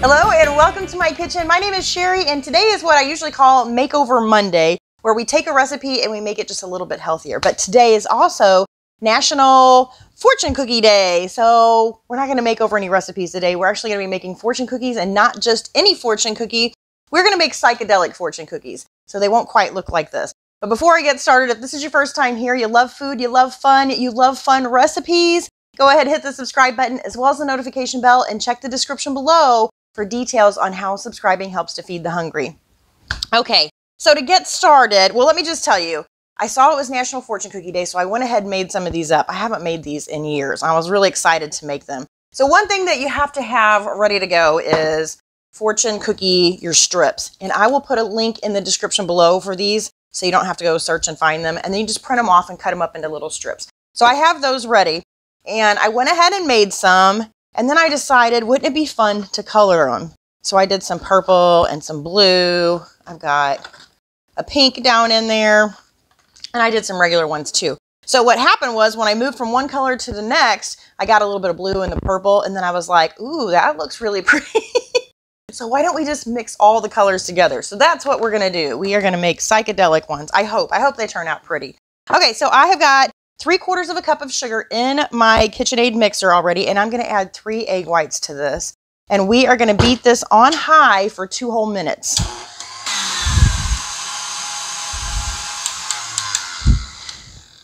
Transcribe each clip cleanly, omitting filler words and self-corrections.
Hello and welcome to my kitchen. My name is Sherry and today is what I usually call Makeover Monday, where we take a recipe and we make it just a little bit healthier. But today is also National Fortune Cookie Day. So we're not going to make over any recipes today. We're actually going to be making fortune cookies, and not just any fortune cookie. We're going to make psychedelic fortune cookies. So they won't quite look like this. But before I get started, if this is your first time here, you love food, you love fun recipes, go ahead and hit the subscribe button as well as the notification bell and check the description below for details on how subscribing helps to feed the hungry. Okay, so to get started, well, let me just tell you, I saw it was National Fortune Cookie Day, so I went ahead and made some of these up. I haven't made these in years. I was really excited to make them. So one thing that you have to have ready to go is fortune cookie, your strips. And I will put a link in the description below for these so you don't have to go search and find them. And then you just print them off and cut them up into little strips. So I have those ready. And I went ahead and made some. And then I decided, wouldn't it be fun to color them? So I did some purple and some blue. I've got a pink down in there. And I did some regular ones too. So what happened was when I moved from one color to the next, I got a little bit of blue and the purple. And then I was like, ooh, that looks really pretty. So why don't we just mix all the colors together? So that's what we're going to do. We are going to make psychedelic ones. I hope they turn out pretty. Okay, so I have got 3/4 cup of sugar in my KitchenAid mixer already, and I'm going to add 3 egg whites to this. And we are going to beat this on high for 2 whole minutes.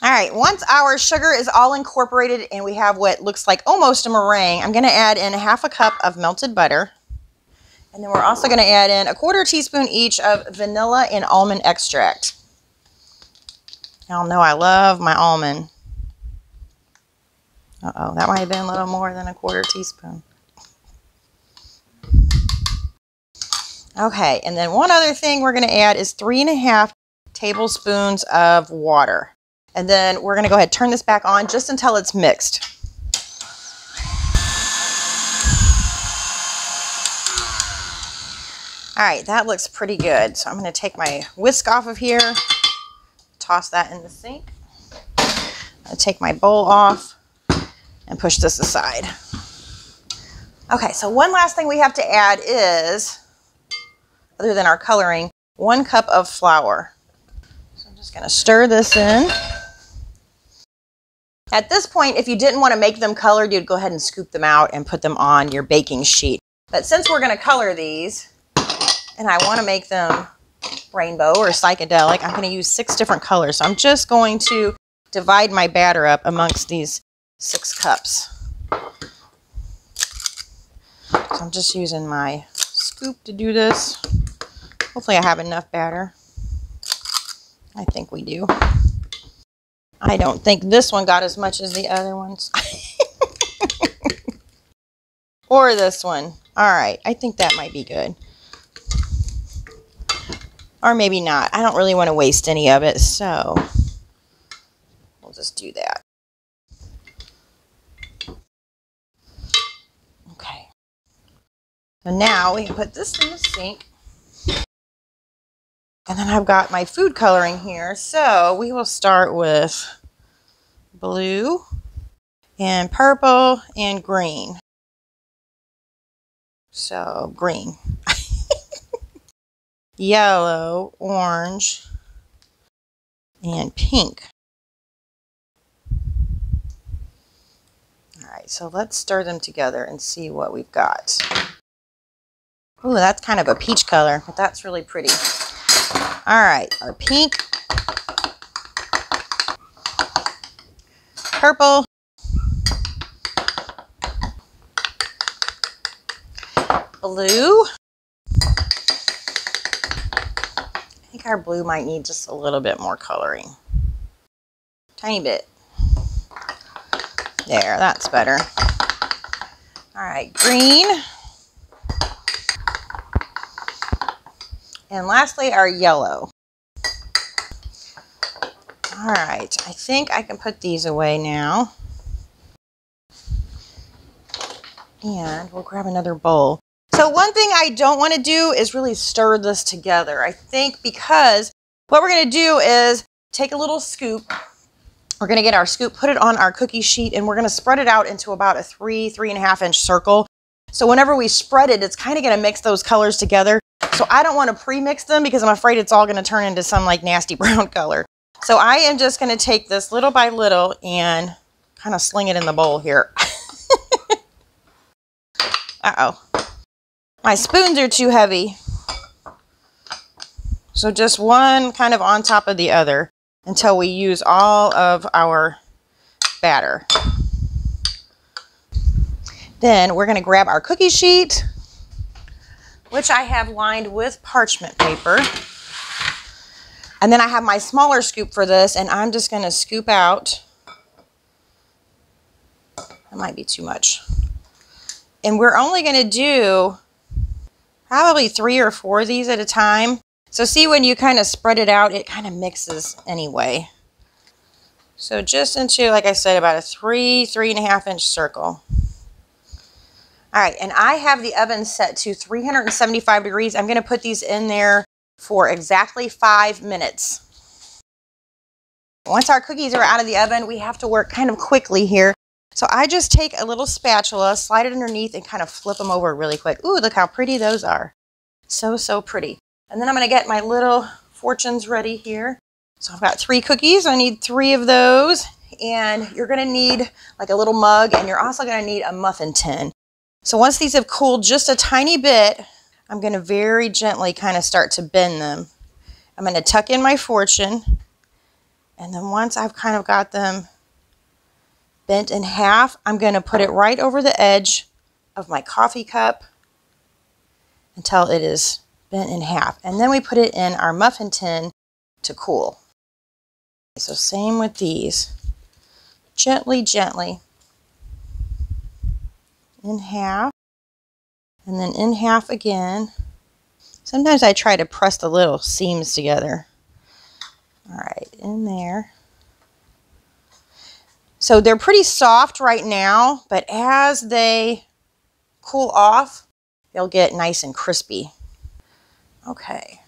All right, once our sugar is all incorporated and we have what looks like almost a meringue, I'm going to add in 1/2 cup of melted butter. And then we're also going to add in 1/4 teaspoon each of vanilla and almond extract. Y'all know I love my almond. Uh-oh, that might have been a little more than 1/4 teaspoon. Okay, and then one other thing we're going to add is 3½ tablespoons of water. And then we're going to go ahead and turn this back on just until it's mixed. All right, that looks pretty good. So I'm going to take my whisk off of here, toss that in the sink. I'll take my bowl off and push this aside. Okay, so one last thing we have to add is, other than our coloring, 1 cup of flour. So I'm just going to stir this in. At this point, if you didn't want to make them colored, you'd go ahead and scoop them out and put them on your baking sheet. But since we're going to color these, and I want to make them rainbow or psychedelic, I'm going to use 6 different colors. So I'm just going to divide my batter up amongst these 6 cups. So I'm just using my scoop to do this. Hopefully I have enough batter. I think we do. I don't think this one got as much as the other ones. Or this one. All right, I think that might be good. Or maybe not. I don't really want to waste any of it, so we'll just do that. Okay. So now we can put this in the sink. And then I've got my food coloring here. So we will start with blue and purple and green. So green. Yellow, orange, and pink. All right, so let's stir them together and see what we've got. Ooh, that's kind of a peach color, but that's really pretty. All right, our pink, purple, blue. I think our blue might need just a little bit more coloring. Tiny bit. There, that's better. All right, green. And lastly, our yellow. All right, I think I can put these away now. And we'll grab another bowl. So one thing I don't want to do is really stir this together. I think because what we're going to do is take a little scoop. We're going to get our scoop, put it on our cookie sheet, and we're going to spread it out into about a 3.5 inch circle So whenever we spread it, it's kind of going to mix those colors together. So I don't want to pre-mix them because I'm afraid it's all going to turn into some like nasty brown color. So I am just going to take this little by little and kind of sling it in the bowl here. Uh-oh. My spoons are too heavy. So just one kind of on top of the other until we use all of our batter. Then we're going to grab our cookie sheet, which I have lined with parchment paper. And then I have my smaller scoop for this, and I'm just going to scoop out. That might be too much. And we're only going to do probably 3 or 4 of these at a time. So see, when you kind of spread it out, it kind of mixes anyway. So just into, like I said, about a 3.5 inch circle. All right, and I have the oven set to 375 degrees. I'm going to put these in there for exactly 5 minutes. Once our cookies are out of the oven, we have to work kind of quickly here. So I just take a little spatula, slide it underneath, and kind of flip them over really quick. Ooh, look how pretty those are. So, so pretty. And then I'm going to get my little fortunes ready here. So I've got 3 cookies. I need 3 of those. And you're going to need like a little mug, and you're also going to need a muffin tin. So once these have cooled just a tiny bit, I'm going to very gently kind of start to bend them. I'm going to tuck in my fortune, and then once I've kind of got them bent in half, I'm going to put it right over the edge of my coffee cup until it is bent in half. And then we put it in our muffin tin to cool. So same with these. Gently, gently. In half, and then in half again. Sometimes I try to press the little seams together. All right, in there. So they're pretty soft right now, but as they cool off, they'll get nice and crispy. Okay.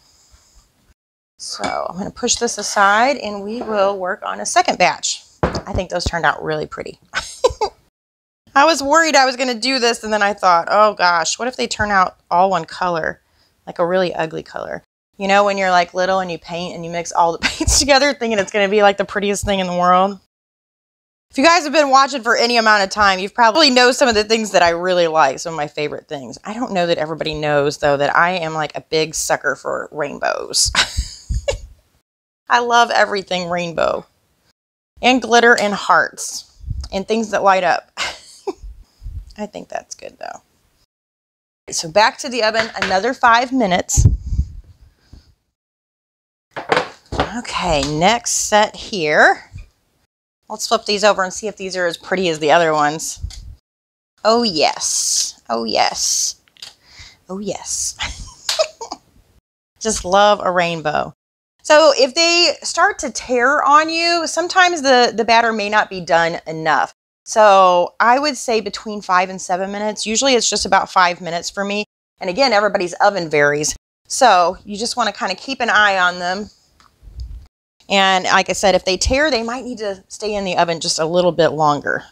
So I'm going to push this aside, and we will work on a second batch. I think those turned out really pretty. I was worried I was going to do this, and then I thought, oh gosh, what if they turn out all one color, like a really ugly color? You know, when you're like little and you paint and you mix all the paints together thinking it's going to be like the prettiest thing in the world. If you guys have been watching for any amount of time, you've probably know some of the things that I really like, some of my favorite things. I don't know that everybody knows, though, that I am like a big sucker for rainbows. I love everything rainbow. And glitter and hearts and things that light up. I think that's good, though. So back to the oven, another 5 minutes. Okay, next set here. Let's flip these over and see if these are as pretty as the other ones. Oh, yes. Oh, yes. Oh, yes. Just love a rainbow. So if they start to tear on you, sometimes the batter may not be done enough. So I would say between 5 and 7 minutes. Usually it's just about 5 minutes for me. And again, everybody's oven varies. So you just want to kind of keep an eye on them. And like I said, if they tear, they might need to stay in the oven just a little bit longer.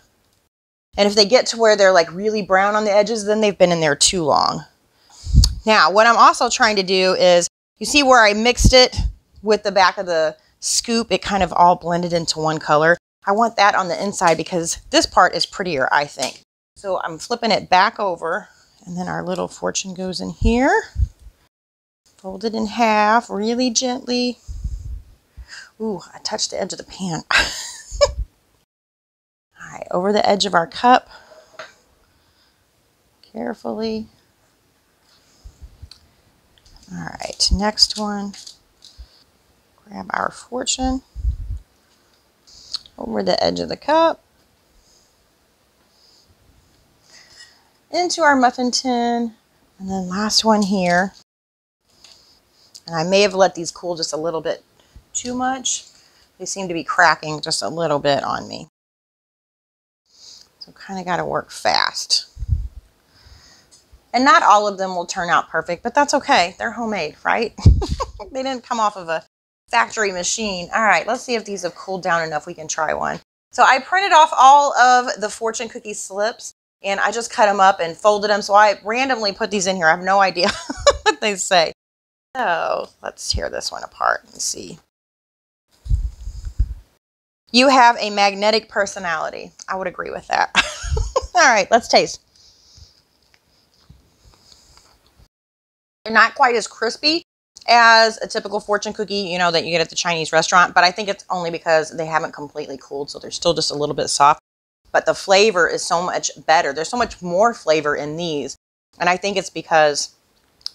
And if they get to where they're like really brown on the edges, then they've been in there too long. Now, what I'm also trying to do is, you see where I mixed it with the back of the scoop, it kind of all blended into one color. I want that on the inside because this part is prettier, I think. So I'm flipping it back over, and then our little fortune goes in here. Fold it in half really gently. Ooh, I touched the edge of the pan. All right, over the edge of our cup. Carefully. All right, next one. Grab our fortune. Over the edge of the cup. Into our muffin tin. And then last one here. And I may have let these cool just a little bit too much. They seem to be cracking just a little bit on me. So kind of got to work fast. And not all of them will turn out perfect, but that's okay. They're homemade, right? They didn't come off of a factory machine. All right, let's see if these have cooled down enough we can try one. So I printed off all of the fortune cookie slips, and I just cut them up and folded them. So I randomly put these in here. I have no idea what they say. So let's tear this one apart and see. You have a magnetic personality. I would agree with that. All right, let's taste. They're not quite as crispy as a typical fortune cookie, you know, that you get at the Chinese restaurant, but I think it's only because they haven't completely cooled, so they're still just a little bit soft. But the flavor is so much better. There's so much more flavor in these, and I think it's because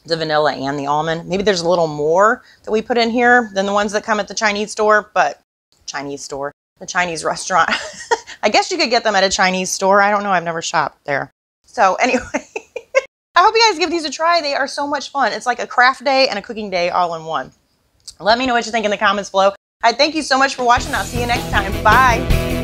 the vanilla and the almond. Maybe there's a little more that we put in here than the ones that come at the Chinese store, but the Chinese restaurant. I guess you could get them at a Chinese store. I don't know. I've never shopped there. So anyway, I hope you guys give these a try. They are so much fun. It's like a craft day and a cooking day all in one. Let me know what you think in the comments below. I thank you so much for watching. I'll see you next time. Bye.